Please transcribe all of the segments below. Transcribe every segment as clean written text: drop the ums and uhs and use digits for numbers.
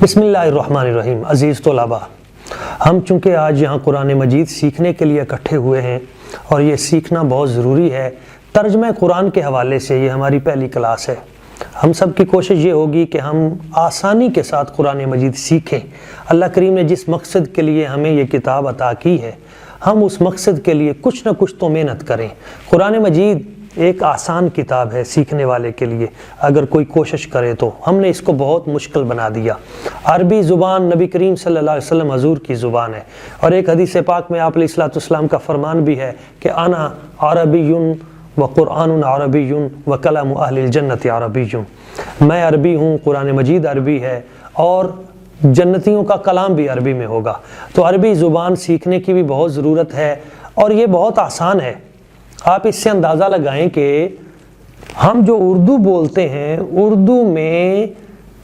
बिस्मिल्लाहिर्रहमानिर्रहीम। अज़ीज़ तलबा, हम चूँकि आज यहाँ कुरान मजीद सीखने के लिए इकट्ठे हुए हैं और ये सीखना बहुत ज़रूरी है। तर्जुमा कुरान के हवाले से ये हमारी पहली क्लास है। हम सब की कोशिश ये होगी कि हम आसानी के साथ कुरान मजीद सीखें। अल्लाह करीम ने जिस मकसद के लिए हमें ये किताब अता की है, हम उस मकसद के लिए कुछ ना कुछ तो मेहनत करें। कुरान मजीद एक आसान किताब है सीखने वाले के लिए, अगर कोई कोशिश करे तो। हमने इसको बहुत मुश्किल बना दिया। अरबी ज़ुबान नबी करीम सल्लल्लाहु अलैहि वसल्लम हजूर की ज़ुबान है, और एक हदीस पाक में आप अलैहिस्सलाम का फरमान भी है कि अना अरबियुन व कुरानुन अरबियुन व कलामु अहलिल जन्नति अरबियुन। मैं अरबी हूँ, कुरान मजीद अरबी है और जन्नतियों का कलाम भी अरबी में होगा। तो अरबी ज़ुबान सीखने की भी बहुत ज़रूरत है और ये बहुत आसान है। आप इससे अंदाज़ा लगाएं कि हम जो उर्दू बोलते हैं, उर्दू में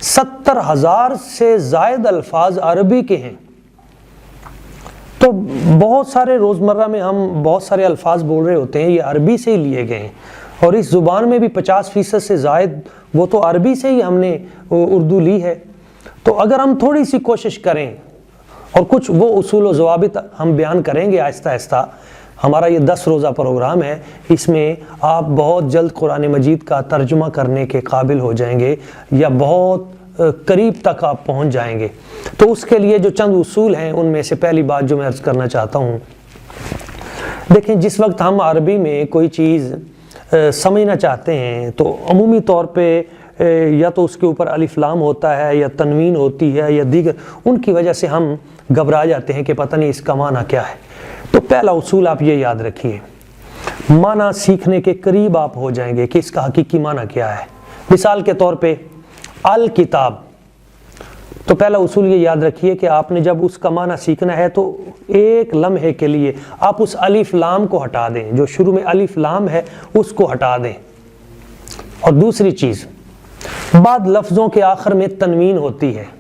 70,000 से ज़ायद अल्फाज अरबी के हैं। तो बहुत सारे रोज़मर्रा में हम बहुत सारे अल्फाज बोल रहे होते हैं, ये अरबी से ही लिए गए हैं। और इस ज़ुबान में भी 50% से ज़ायद वो तो अरबी से ही हमने उर्दू ली है। तो अगर हम थोड़ी सी कोशिश करें और कुछ वो उसूल व ज़वाबित हम बयान करेंगे आहिस्ता आहिस्ता। हमारा ये 10 रोज़ा प्रोग्राम है, इसमें आप बहुत जल्द कुरान मजीद का तर्जुमा करने के काबिल हो जाएंगे या बहुत करीब तक आप पहुंच जाएंगे। तो उसके लिए जो चंद उसूल हैं, उनमें से पहली बात जो मैं अर्ज़ करना चाहता हूँ, देखें, जिस वक्त हम अरबी में कोई चीज़ समझना चाहते हैं तो अमूमी तौर पे या तो उसके ऊपर अलिफ लाम होता है या तनवीन होती है या दीगर, उनकी वजह से हम घबरा जाते हैं कि पता नहीं इसका माना क्या है। तो पहला उसूल आप ये याद रखिए, माना सीखने के करीब आप हो जाएंगे कि इसका हकीकी माना क्या है। मिसाल के तौर पे अल किताब, तो पहला उसूल ये याद रखिए कि आपने जब उसका माना सीखना है तो एक लम्हे के लिए आप उस अलिफ लाम को हटा दें, जो शुरू में अलिफ लाम है उसको हटा दें। और दूसरी चीज़, बाद लफ्ज़ों के आखिर में तनवीन होती है।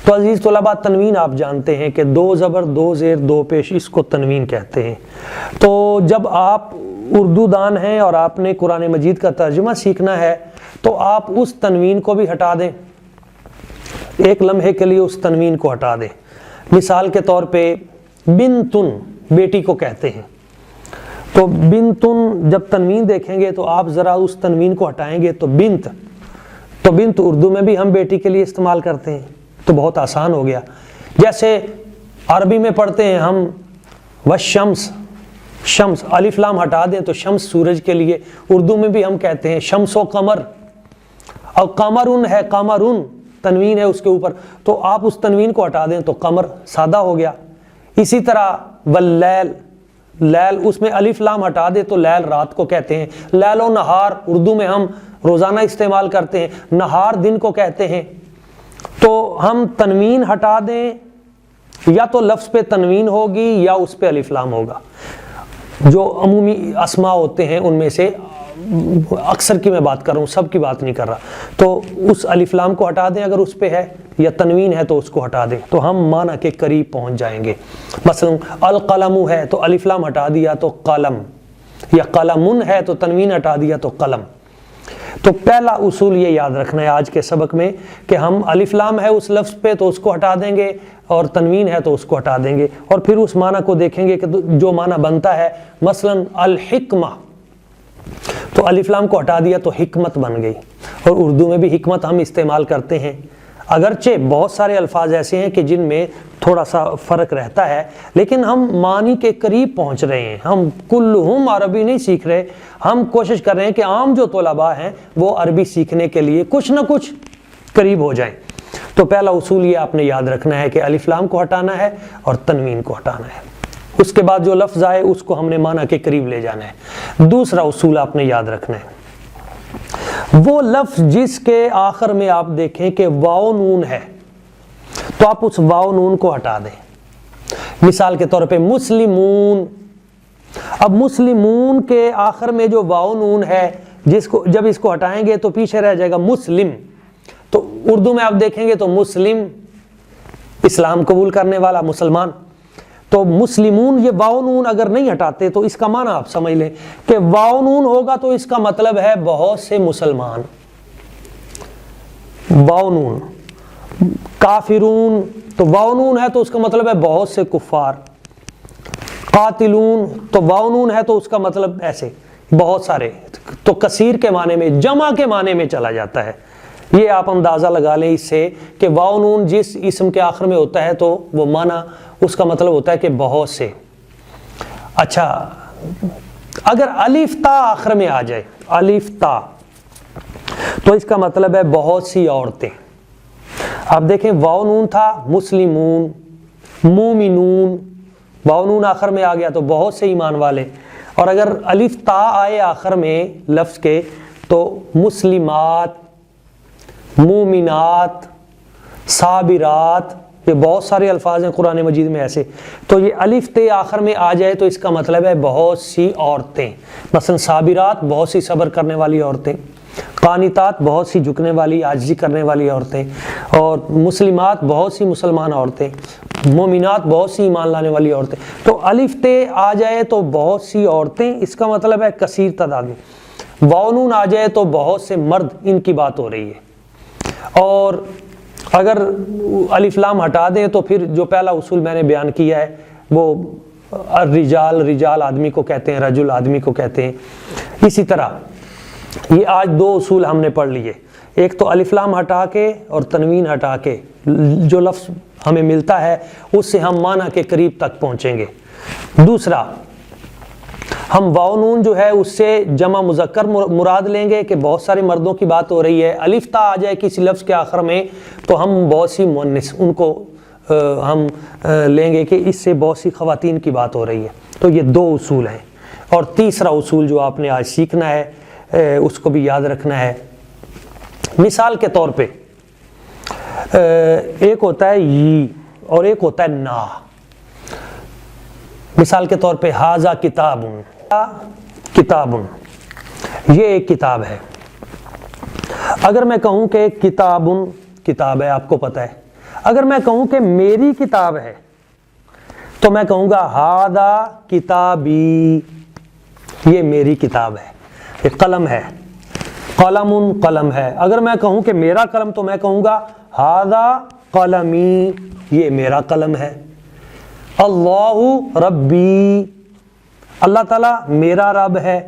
तो अजीज़ तलबा, तनवीन आप जानते हैं कि 2 ज़बर 2 ज़ेर 2 पेश, इसको तनवीन कहते हैं। तो जब आप उर्दू दान हैं और आपने कुरान मजीद का तर्जुमा सीखना है तो आप उस तनवीन को भी हटा दें, एक लम्हे के लिए उस तनवीन को हटा दें। मिसाल के तौर पे बिनतुन, बेटी को कहते हैं। तो बिनतुन जब तनवीन देखेंगे तो आप ज़रा उस तनवीन को हटाएंगे तो बिंत, तो बिंत उर्दू में भी हम बेटी के लिए इस्तेमाल करते हैं। तो बहुत आसान हो गया। जैसे अरबी में पढ़ते हैं हम वशम्स, शम्स, अलिफ लाम हटा दें तो शम्स सूरज के लिए, उर्दू में भी हम कहते हैं शम्सो कमर। और कमरुन है, कमरुन तनवीन है उसके ऊपर, तो आप उस तनवीन को हटा दें तो कमर सादा हो गया। इसी तरह वल्लैल, लैल, उसमें अलिफ लाम हटा दे तो लैल रात को कहते हैं। लैलो नहार उर्दू में हम रोज़ाना इस्तेमाल करते हैं, नहार दिन को कहते हैं। तो हम तनवीन हटा दें, या तो लफ्ज़ पे तनवीन होगी या उस पे अलिफ लाम होगा। जो अमूमी अस्मा होते हैं उनमें से अक्सर की मैं बात कर रहा हूँ, सब की बात नहीं कर रहा। तो उस अलिफ लाम को हटा दें अगर उस पे है, या तनवीन है तो उसको हटा दें, तो हम माना के करीब पहुँच जाएंगे। मसलन अल कलमु है तो अलिफ लाम हटा दिया तो कलम, या कलमुन है तो तनवीन हटा दिया तो कलम। तो पहला उसूल ये याद रखना है आज के सबक में कि हम अलिफ लाम है उस लफ्ज़ पे तो उसको हटा देंगे, और तनवीन है तो उसको हटा देंगे, और फिर उस माना को देखेंगे कि जो माना बनता है। मसलन अल हिक्मा, तो अलिफ लाम को हटा दिया तो हिकमत बन गई। और उर्दू में भी हिकमत हम इस्तेमाल करते हैं, अगरचे बहुत सारे अल्फाज ऐसे हैं कि जिनमें थोड़ा सा फ़र्क रहता है, लेकिन हम मानी के करीब पहुंच रहे हैं। हम कुल्लुहुम अरबी नहीं सीख रहे, हम कोशिश कर रहे हैं कि आम जो तलबा हैं वो अरबी सीखने के लिए कुछ ना कुछ करीब हो जाएं। तो पहला उसूल ये आपने याद रखना है कि अलिफ लाम को हटाना है और तनवीन को हटाना है। उसके बाद जो लफ्ज़ आए उसको हमने माना के करीब ले जाना है। दूसरा उसूल आपने याद रखना है, वो लफ्ज़ जिसके आखिर में आप देखें कि वाव नून है तो आप उस वाव नून को हटा दें। मिसाल के तौर पे मुस्लिमून, अब मुस्लिमून के आखिर में जो वाव नून है, जिसको जब इसको हटाएंगे तो पीछे रह जाएगा मुस्लिम। तो उर्दू में आप देखेंगे तो मुस्लिम, इस्लाम कबूल करने वाला, मुसलमान। तो मुस्लिमून, ये वाव नून अगर नहीं हटाते तो इसका माना आप समझ लें कि वाव नून होगा तो इसका मतलब है बहुत से मुसलमान। वाव नून, کافرون تو واو نون ہے تو اس کا مطلب ہے بہت سے کفار، قاتلون تو واو نون ہے تو اس کا مطلب ایسے بہت سارے، تو کثیر کے معنی میں، جمع کے معنی میں چلا جاتا ہے۔ یہ آپ اندازہ لگا لیں اس سے کہ واو نون جس اسم کے آخر میں ہوتا ہے تو وہ معنی اس کا مطلب ہوتا ہے کہ بہت سے۔ اچھا، اگر الف تا آخر میں آ جائے، الف تا، تو اس کا مطلب ہے بہت سی عورتیں۔ آپ دیکھیں واو نون تھا، مسلمون، مومنون، واو نون آخر میں آ گیا تو بہت سے ایمان والے، اور اگر الف تا آئے آخر میں لفظ کے تو مسلمات، مومنات، صابرات، یہ بہت سارے الفاظ ہیں قرآن مجید میں ایسے، تو یہ الف تے آخر میں آ جائے تو اس کا مطلب ہے بہت سی عورتیں، مثلا صابرات بہت سی صبر کرنے والی عورتیں، قانتات بہت سی جھکنے والی عاجزی کرنے والی عورتیں، اور مسلمات بہت سی مسلمان عورتیں، مومنات بہت سی ایمان لانے والی عورتیں۔ تو الف تے آ جائے تو بہت سی عورتیں، اس کا مطلب ہے کثیر تعداد میں۔ واو نون آ جائے تو بہت سے مرد، ان کی بات ہو رہی ہے۔ اور اگر الف لام ہٹا دیں تو پھر جو پہلا اصول میں نے بیان کیا ہے وہ الرجال، رجال آدمی کو کہتے ہیں، رجل آدمی کو کہتے ہیں۔ اسی طرح یہ آج دو اصول ہم نے پڑھ لیے، ایک تو الف لام ہٹا کے اور تنوین ہٹا کے جو لفظ ہمیں ملتا ہے اس سے ہم معنی کے قریب تک پہنچیں گے۔ دوسرا، ہم واو نون جو ہے اس سے جمع مذکر مراد لیں گے کہ بہت سارے مردوں کی بات ہو رہی ہے۔ الف تا آ جائے کسی لفظ کے آخر میں تو ہم بہت سی مؤنث، ان کو ہم لیں گے کہ اس سے بہت سی خواتین کی بات ہو رہی ہے۔ تو یہ دو اصول ہیں۔ اور تیسرا اصول جو آپ نے آج سیکھنا ہے اس کو بھی یاد رکھنا ہے۔ مثال کے طور پہ ایک ہوتا ہے ی اور ایک ہوتا ہے نا۔ مثال کے طور پہ ھذا کتابٌ، کتابٌ، یہ ایک کتاب ہے۔ اگر میں کہوں کہ کتابٌ کتاب ہے، آپ کو پتہ ہے، اگر میں کہوں کہ میری کتاب ہے تو میں کہوں گا ھذا کتابی، یہ میری کتاب ہے، یہ قلم ہے، قلم قلم ہے۔ اگر میں کہوں کہ میرا قلم تو میں کہوں گا ھذا قلمی، یہ میرا قلم ہے۔ اللہ ربی، اللہ تعالیٰ میرا رب ہے۔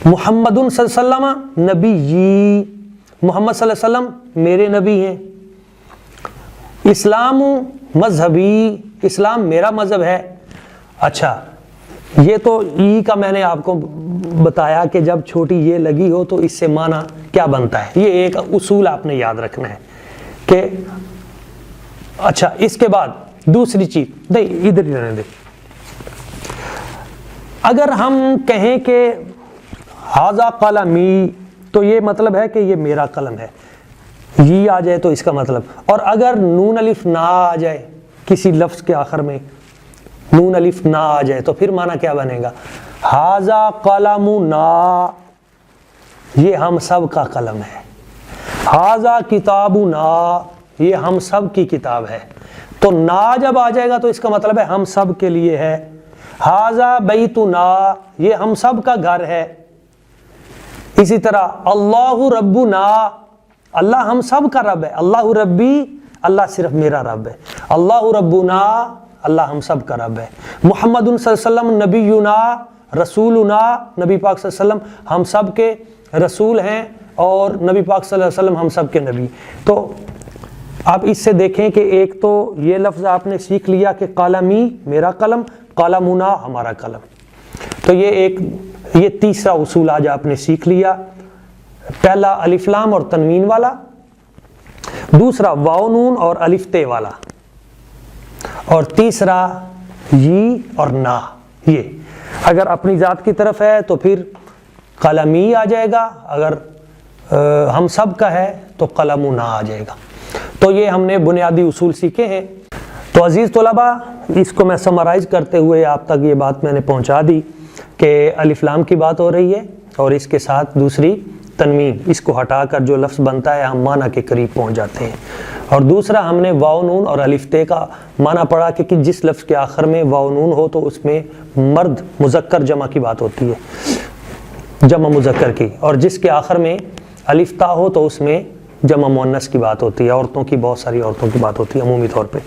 محمد صلی اللہ علیہ وسلم نبی، محمد صلی اللہ علیہ وسلم میرے نبی ہیں۔ اسلام مذہبی، اسلام میرا مذہب ہے۔ اچھا، یہ تو ای کا میں نے آپ کو بتایا کہ جب چھوٹی یہ لگی ہو تو اس سے معنی کیا بنتا ہے، یہ ایک اصول آپ نے یاد رکھنا ہے کہ اچھا، اس کے بعد دوسری چیز، نہیں ادھر ہی رہنے دے، اگر ہم کہیں کہ ھذا قلمی تو یہ مطلب ہے کہ یہ میرا قلم ہے، یہ آ جائے تو اس کا مطلب، اور اگر نون الف نا آ جائے کسی لفظ کے آخر میں، نون الف نا آ جائے تو پھر معنی کیا بنے گا، ھذا قلمنا، یہ ہم سب کا قلم ہے۔ ھذا کتابنا، یہ ہم سب کی کتاب ہے۔ تو نا جب آ جائے گا تو اس کا مطلب ہے ہم سب کے لیے ہے۔ ھذا بیتنا، یہ ہم سب کا گھر ہے۔ اسی طرح اللہ ربنا، اللہ ہم سب کا رب ہے۔ اللہ ربی، اللہ صرف میرا رب ہے۔ اللہ ربنا، اللہ ہم سب کا رب ہے۔ محمد صلی اللہ علیہ وسلم نبینا، رسولنا، نبی پاک صلی اللہ علیہ وسلم ہم سب کے رسول ہیں، اور نبی پاک صلی اللہ علیہ وسلم ہم سب کے نبی۔ تو آپ اس سے دیکھیں کہ ایک تو یہ لفظ آپ نے سیکھ لیا کہ قلمی میرا قلم، قلمنا ہمارا قلم۔ تو یہ تیسرا اصول آج آپ نے سیکھ لیا، پہلا الف لام اور تنوین والا، دوسرا واو نون اور الف تے والا، اور تیسرا یہ اور نا۔ یہ اگر اپنی ذات کی طرف ہے تو پھر قلمی آ جائے گا، اگر ہم سب کا ہے تو قلمنا آ جائے گا۔ تو یہ ہم نے بنیادی اصول سیکھے ہیں۔ تو عزیز طلباء، اس کو میں سمرائز کرتے ہوئے آپ تک یہ بات میں نے پہنچا دی کہ الف لام کی بات ہو رہی ہے، اور اس کے ساتھ دوسری تنوین، اس کو ہٹا کر جو لفظ بنتا ہے ہم معنی کے قریب پہنچ جاتے ہیں۔ اور دوسرا ہم نے واو نون اور الف تے کا معنی پڑھا کہ جس لفظ کے آخر میں واو نون ہو تو اس میں مرد مذکر جمع کی بات ہوتی ہے، جمع مذکر کی، اور جس کے آخر میں الف تا ہو تو اس میں جمع مؤنث کی بات ہوتی ہے، عورتوں کی، بہت ساری عورتوں کی بات ہوتی ہے عمومی طور پہ۔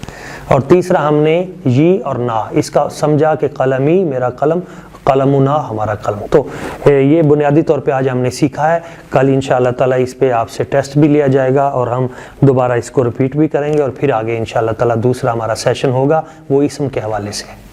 اور تیسرا ہم نے یہ اور نا اس کا سمجھا کہ قلمی میرا قلم، قلمنا ہمارا قلم۔ تو یہ بنیادی طور پہ آج ہم نے سیکھا ہے۔ کل انشاءاللہ تعالیٰ اس پہ آپ سے ٹیسٹ بھی لیا جائے گا اور ہم دوبارہ اس کو رپیٹ بھی کریں گے، اور پھر آگے انشاءاللہ تعالیٰ دوسرا ہمارا سیشن ہوگا وہ اسم کے حوالے سے۔